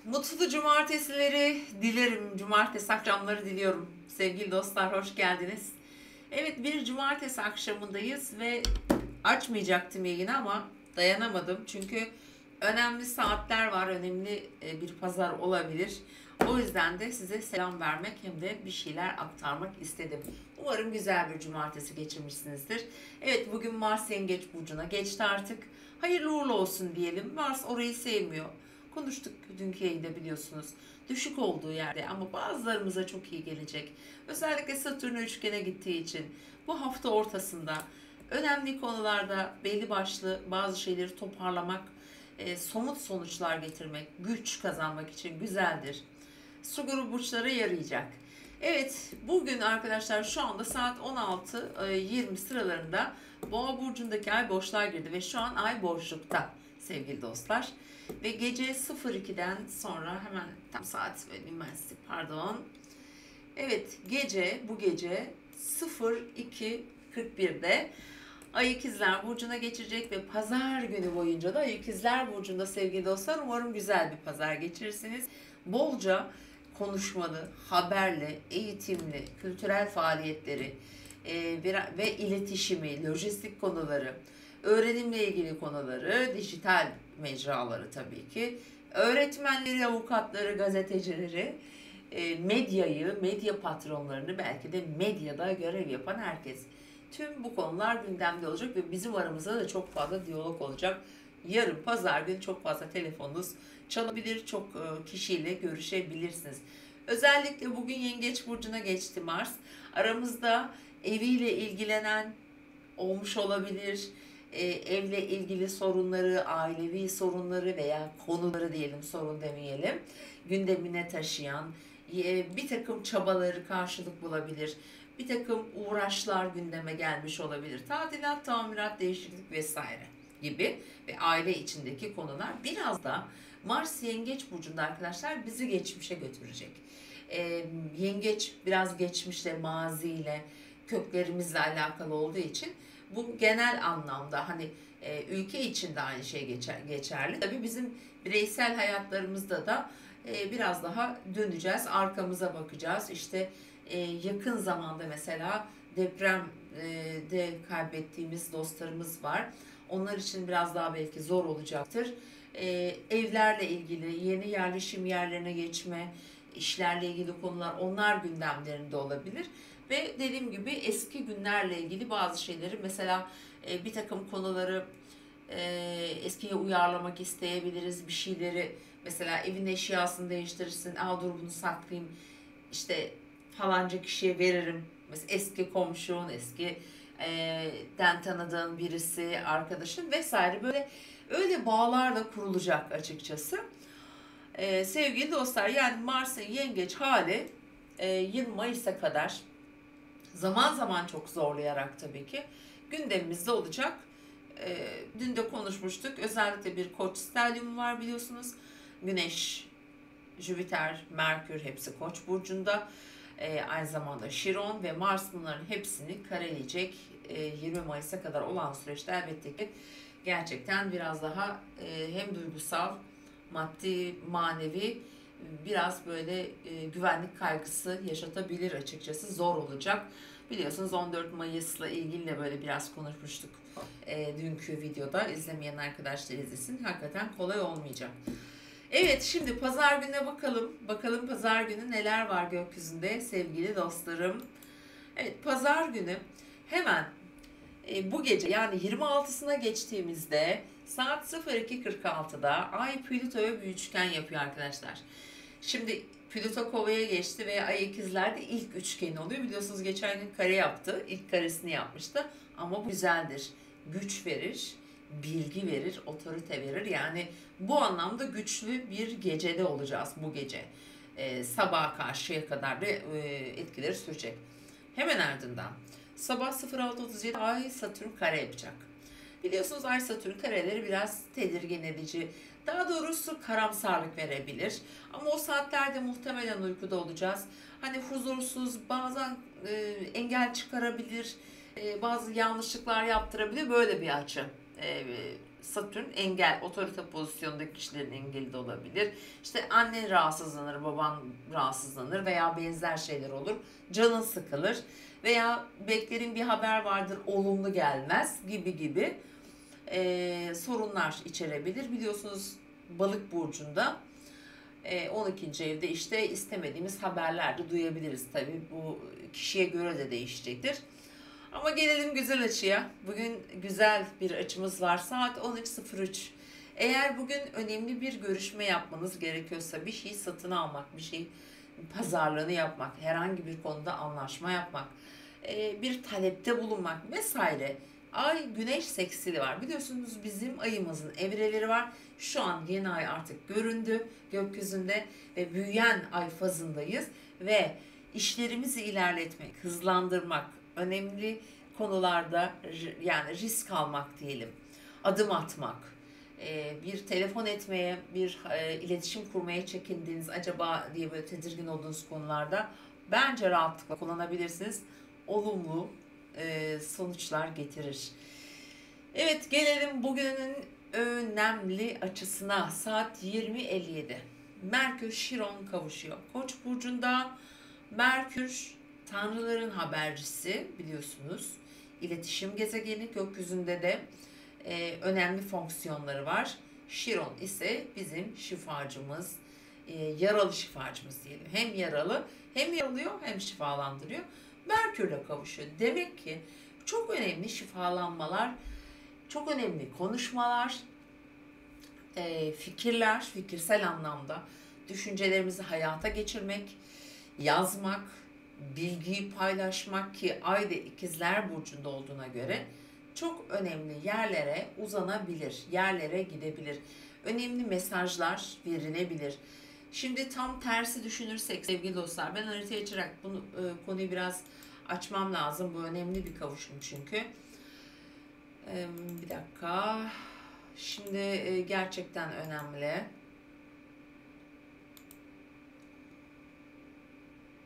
Mutlu cumartesileri dilerim. Cumartesi akşamları diliyorum. Sevgili dostlar hoş geldiniz. Evet bir cumartesi akşamındayız ve açmayacaktım yayını ama dayanamadım. Çünkü önemli saatler var. Önemli bir pazar olabilir. O yüzden de size selam vermek hem de bir şeyler aktarmak istedim. Umarım güzel bir cumartesi geçirmişsinizdir. Evet bugün Mars Yengeç Burcu'na geçti artık. Hayırlı uğurlu olsun diyelim. Mars orayı sevmiyor. Konuştuk dünkü yayında biliyorsunuz. Düşük olduğu yerde ama bazılarımıza çok iyi gelecek. Özellikle Satürn üçgene gittiği için bu hafta ortasında önemli konularda belli başlı bazı şeyleri toparlamak, somut sonuçlar getirmek, güç kazanmak için güzeldir. Su grubu burçlara yarayacak. Evet, bugün arkadaşlar şu anda saat 16:20 sıralarında Boğa burcundaki ay boşluğa girdi ve şu an ay boşlukta sevgili dostlar. Ve gece 02'den sonra hemen tam saat vereyim ben size, pardon. Evet, bu gece 02:41'de Ay İkizler Burcu'na geçecek ve pazar günü boyunca da Ay İkizler Burcu'nda sevgili dostlar umarım güzel bir pazar geçirirsiniz. Bolca konuşmalı, haberli, eğitimli, kültürel faaliyetleri ve iletişimi, lojistik konuları, öğrenimle ilgili konuları, dijital mecraları tabii ki, öğretmenleri, avukatları, gazetecileri, medyayı, medya patronlarını, belki de medyada görev yapan herkes. Tüm bu konular gündemde olacak ve bizim aramızda da çok fazla diyalog olacak. Yarın pazar günü çok fazla telefonunuz çalabilir, çok kişiyle görüşebilirsiniz. Özellikle bugün Yengeç Burcu'na geçti Mars. Aramızda eviyle ilgilenen olmuş olabilir. Evle ilgili sorunları, ailevi sorunları veya konuları diyelim, sorun demeyelim, gündemine taşıyan bir takım çabaları karşılık bulabilir. Bir takım uğraşlar gündeme gelmiş olabilir. Tadilat, tamirat, değişiklik vesaire gibi ve aile içindeki konular biraz da Mars Yengeç Burcu'nda arkadaşlar bizi geçmişe götürecek. Yengeç biraz geçmişle, maziyle, köklerimizle alakalı olduğu için bu genel anlamda hani ülke içinde aynı şey geçerli. Tabii bizim bireysel hayatlarımızda da biraz daha döneceğiz, arkamıza bakacağız. İşte yakın zamanda mesela depremde kaybettiğimiz dostlarımız var. Onlar için biraz daha belki zor olacaktır. Evlerle ilgili, yeni yerleşim yerlerine geçme, işlerle ilgili konular, onlar gündemlerinde olabilir. Ve dediğim gibi eski günlerle ilgili bazı şeyleri, mesela bir takım konuları eskiye uyarlamak isteyebiliriz. Bir şeyleri, mesela evin eşyasını değiştirirsin. Dur bunu saklayayım, işte falanca kişiye veririm. Mesela eski komşun, eski den tanıdığın birisi, arkadaşın vesaire, böyle öyle bağlar da kurulacak açıkçası. Sevgili dostlar, yani Mars'ın yengeç hali 20 Mayıs'a kadar zaman zaman çok zorlayarak tabii ki gündemimizde olacak. Dün de konuşmuştuk. Özellikle bir Koç stelyumu var biliyorsunuz. Güneş, Jüpiter, Merkür hepsi Koç burcunda. Aynı zamanda Şiron ve Mars, bunların hepsini kareleyecek. 20 Mayıs'a kadar olan süreçte elbette ki gerçekten biraz daha hem duygusal, maddi, manevi, biraz böyle güvenlik kaygısı yaşatabilir açıkçası. Zor olacak. Biliyorsunuz 14 Mayıs'la ilgili de böyle biraz konuşmuştuk. Dünkü videoda, izlemeyen arkadaşlar izlesin. Hakikaten kolay olmayacak. Evet, şimdi pazar gününe bakalım. Bakalım pazar günü neler var gökyüzünde sevgili dostlarım. Evet, pazar günü hemen bu gece, yani 26'sına geçtiğimizde saat 02:46'da Ay Plüto'ya bir üçgen yapıyor arkadaşlar. Şimdi Plüto Kova'ya geçti ve Ay İkizler'de ilk üçgeni oluyor. Biliyorsunuz geçen gün kare yaptı. İlk karesini yapmıştı. Ama bu güzeldir. Güç verir, bilgi verir, otorite verir. Yani bu anlamda güçlü bir gecede olacağız bu gece. Sabaha karşıya kadar da etkileri sürecek. Hemen ardından sabah 06:37 Ay Satürn kare yapacak. Biliyorsunuz Ay Satürn kareleri biraz tedirgin edici, daha doğrusu karamsarlık verebilir. Ama o saatlerde muhtemelen uykuda olacağız. Hani huzursuz, bazen engel çıkarabilir, bazı yanlışlıklar yaptırabilir. Böyle bir açı Satürn engel, otorite pozisyondaki kişilerin engeli de olabilir. İşte annen rahatsızlanır, baban rahatsızlanır veya benzer şeyler olur. Canın sıkılır veya beklerin bir haber vardır, olumlu gelmez gibi gibi sorunlar içerebilir. Biliyorsunuz Balık burcunda 12. evde işte istemediğimiz haberler de duyabiliriz. Tabii bu kişiye göre de değişecektir. Ama gelelim güzel açıya. Bugün güzel bir açımız var. Saat 13.03. Eğer bugün önemli bir görüşme yapmanız gerekiyorsa, bir şey satın almak, bir şey pazarlığını yapmak, herhangi bir konuda anlaşma yapmak, bir talepte bulunmak vesaire. Ay güneş seksili var. Biliyorsunuz bizim ayımızın evreleri var. Şu an yeni ay artık göründü gökyüzünde ve büyüyen ay fazındayız ve işlerimizi ilerletmek, hızlandırmak, önemli konularda yani risk almak diyelim, adım atmak, bir telefon etmeye, bir iletişim kurmaya çekindiğiniz acaba diye böyle tedirgin olduğunuz konularda bence rahatlıkla kullanabilirsiniz. Olumlu sonuçlar getirir. Evet, gelelim bugünün önemli açısına. Saat 20.57. Merkür Şiron kavuşuyor. Koç burcunda Merkür tanrıların habercisi biliyorsunuz. İletişim gezegeni, gökyüzünde de önemli fonksiyonları var. Şiron ise bizim şifacımız, yaralı şifacımız diyelim. Hem yaralı, hem yaralıyor, hem şifalandırıyor. Merkürle kavuşuyor. Demek ki çok önemli şifalanmalar, çok önemli konuşmalar, fikirler, fikirsel anlamda düşüncelerimizi hayata geçirmek, yazmak, bilgiyi paylaşmak ki Ay da İkizler Burcu'nda olduğuna göre çok önemli yerlere uzanabilir, yerlere gidebilir. Önemli mesajlar verilebilir. Şimdi tam tersi düşünürsek sevgili dostlar, ben haritayı açarak bunu konuyu biraz açmam lazım. Bu önemli bir kavuşum çünkü. Bir dakika. Şimdi gerçekten önemli.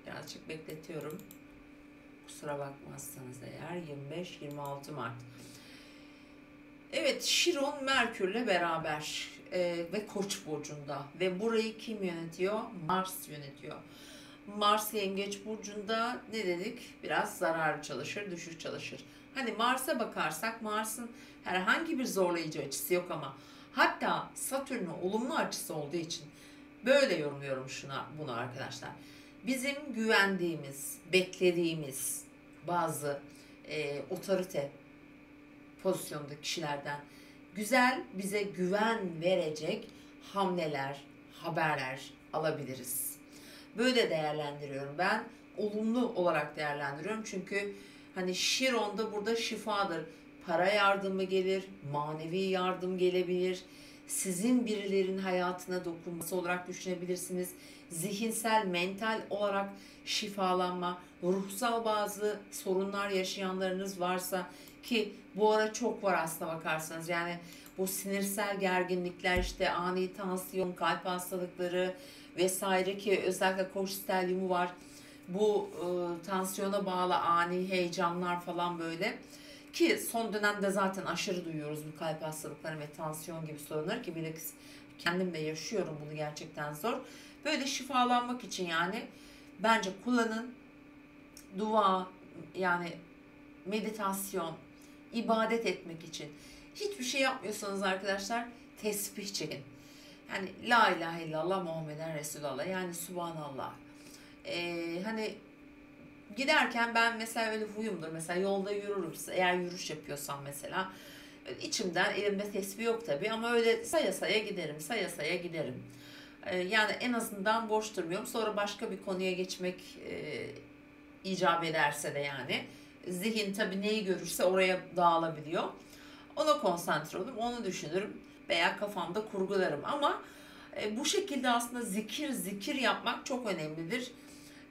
Birazcık bekletiyorum. Kusura bakmazsanız eğer 25-26 Mart. Evet, Şiron Merkür'le beraber ve Koç burcunda ve burayı kim yönetiyor? Mars yönetiyor. Mars Yengeç burcunda ne dedik? Biraz zararlı çalışır, düşük çalışır. Hani Mars'a bakarsak Mars'ın herhangi bir zorlayıcı açısı yok ama hatta Satürn'ün olumlu açısı olduğu için böyle yorumluyorum bunu arkadaşlar. Bizim güvendiğimiz, beklediğimiz bazı otorite pozisyonda kişilerden güzel, bize güven verecek hamleler, haberler alabiliriz. Böyle değerlendiriyorum ben. Olumlu olarak değerlendiriyorum. Çünkü hani Şiron da burada şifadır. Para yardımı gelir, manevi yardım gelebilir. Sizin birilerinin hayatına dokunması olarak düşünebilirsiniz. Zihinsel, mental olarak şifalanma, ruhsal bazı sorunlar yaşayanlarınız varsa ki bu ara çok var aslına bakarsanız. Yani bu sinirsel gerginlikler, işte ani tansiyon, kalp hastalıkları vesaire ki özellikle koş stelyumu var. Bu tansiyona bağlı ani heyecanlar falan böyle. Ki son dönemde zaten aşırı duyuyoruz bu kalp hastalıkları ve tansiyon gibi sorunları ki bilakis kendim de yaşıyorum bunu, gerçekten zor. Böyle şifalanmak için yani bence kullanın. Dua, yani meditasyon, ibadet etmek için. Hiçbir şey yapmıyorsanız arkadaşlar tesbih çekin. Yani la ilahe illallah Muhammeden Resulallah, yani subhanallah. Hani giderken ben mesela öyle huyumdur. Mesela yolda yürürüm. Eğer yürüyüş yapıyorsam mesela içimden, elimde tesbih yok tabii ama öyle saya saya giderim. Saya saya giderim. Yani en azından boş durmuyorum. Sonra başka bir konuya geçmek icap ederse de yani. Zihin tabii neyi görürse oraya dağılabiliyor. Ona konsantre olurum, onu düşünürüm veya kafamda kurgularım. Ama bu şekilde aslında zikir yapmak çok önemlidir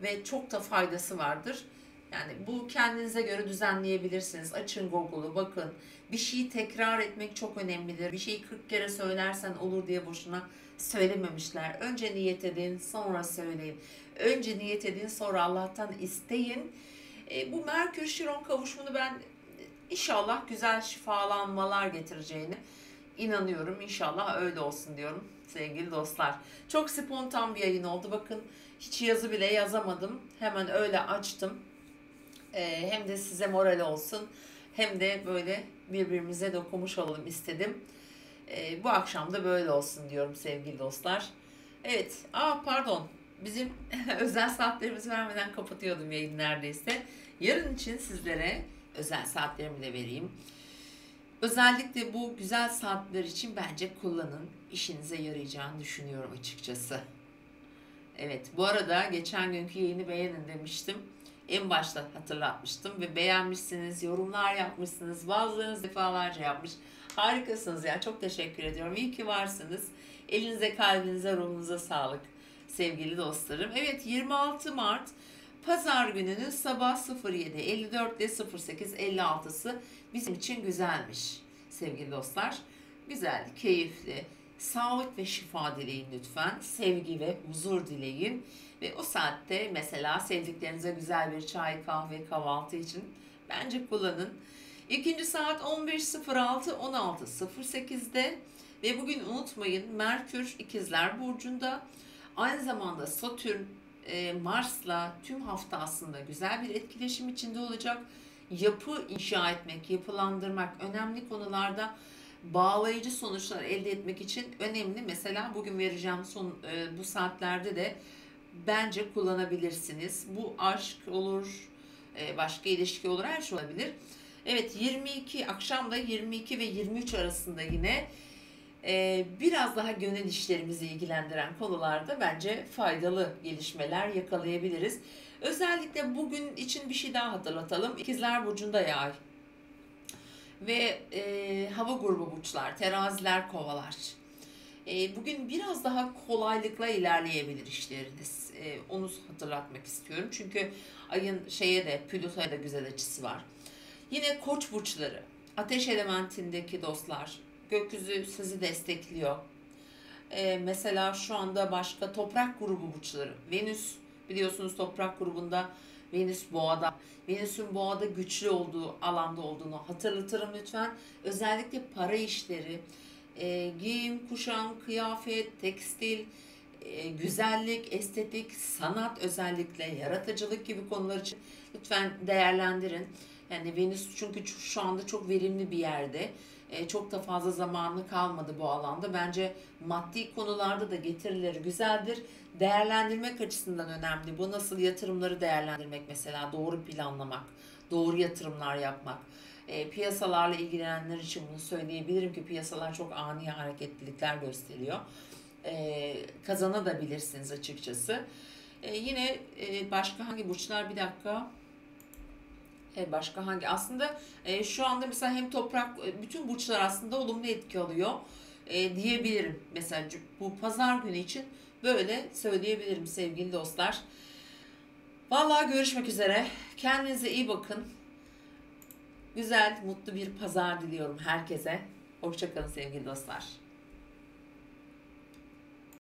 ve çok da faydası vardır. Yani bu kendinize göre düzenleyebilirsiniz. Açın Google'u, bakın. Bir şeyi tekrar etmek çok önemlidir. Bir şeyi 40 kere söylersen olur diye boşuna söylememişler. Önce niyet edin, sonra söyleyin. Önce niyet edin, sonra Allah'tan isteyin. Bu Merkür Şiron kavuşumunu ben inşallah güzel şifalanmalar getireceğini inanıyorum. İnşallah öyle olsun diyorum sevgili dostlar. Çok spontan bir yayın oldu. Bakın hiç yazı bile yazamadım. Hemen öyle açtım. Hem de size moral olsun. Hem de böyle birbirimize dokumuş olalım istedim. Bu akşam da böyle olsun diyorum sevgili dostlar. Evet. Pardon. Bizim özel saatlerimizi vermeden kapatıyordum yayın neredeyse. Yarın için sizlere özel saatlerimi de vereyim. Özellikle bu güzel saatler için bence kullanın. İşinize yarayacağını düşünüyorum açıkçası. Evet, bu arada geçen günkü yayını beğenin demiştim. En başta hatırlatmıştım ve beğenmişsiniz, yorumlar yapmışsınız. Bazılarınız defalarca yapmış. Harikasınız ya, çok teşekkür ediyorum. İyi ki varsınız. Elinize, kalbinize, ruhunuza sağlık sevgili dostlarım. Evet, 26 Mart Pazar gününün sabah 07.54 ile 08.56'sı bizim için güzelmiş sevgili dostlar. Güzel, keyifli, sağlık ve şifa dileyin lütfen. Sevgi ve huzur dileyin. Ve o saatte mesela sevdiklerinize güzel bir çay, kahve, kahvaltı için bence kullanın. İkinci saat 15.06-16.08'de ve bugün unutmayın Merkür İkizler Burcu'nda, aynı zamanda Satürn Mars'la tüm hafta aslında güzel bir etkileşim içinde olacak. Yapı inşa etmek, yapılandırmak önemli konularda bağlayıcı sonuçlar elde etmek için önemli. Mesela bugün vereceğim bu saatlerde de bence kullanabilirsiniz. Bu aşk olur, başka ilişki olur, her şey olabilir. Evet, 22 akşamda 22 ve 23 arasında yine biraz daha gönül işlerimizi ilgilendiren konularda bence faydalı gelişmeler yakalayabiliriz. Özellikle bugün için bir şey daha hatırlatalım. İkizler Burcu'nda Yay ve hava grubu burçlar, teraziler, kovalar. Bugün biraz daha kolaylıkla ilerleyebilir işleriniz. Onu hatırlatmak istiyorum. Çünkü ayın Plüto'ya da güzel açısı var. Yine Koç burçları, ateş elementindeki dostlar, gökyüzü sizi destekliyor. Mesela şu anda başka toprak grubu burçları. Venüs biliyorsunuz toprak grubunda, Venüs boğada. Venüs'ün boğada güçlü olduğu alanda olduğunu hatırlatırım lütfen. Özellikle para işleri, giyim, kuşam, kıyafet, tekstil, güzellik, estetik, sanat, özellikle yaratıcılık gibi konular için lütfen değerlendirin. Yani Venüs çünkü şu anda çok verimli bir yerde. Çok da fazla zamanı kalmadı bu alanda. Bence maddi konularda da getirileri güzeldir. Değerlendirmek açısından önemli. Bu nasıl yatırımları değerlendirmek mesela, doğru planlamak, doğru yatırımlar yapmak. Piyasalarla ilgilenenler için bunu söyleyebilirim ki piyasalar çok ani hareketlilikler gösteriyor. Kazanabilirsiniz açıkçası. Yine başka hangi burçlar, bir dakika. Başka hangi? Aslında şu anda mesela hem toprak, bütün burçlar aslında olumlu etki alıyor diyebilirim. Mesela bu pazar günü için böyle söyleyebilirim sevgili dostlar. Vallahi görüşmek üzere. Kendinize iyi bakın. Güzel, mutlu bir pazar diliyorum herkese. Hoşça kalın sevgili dostlar.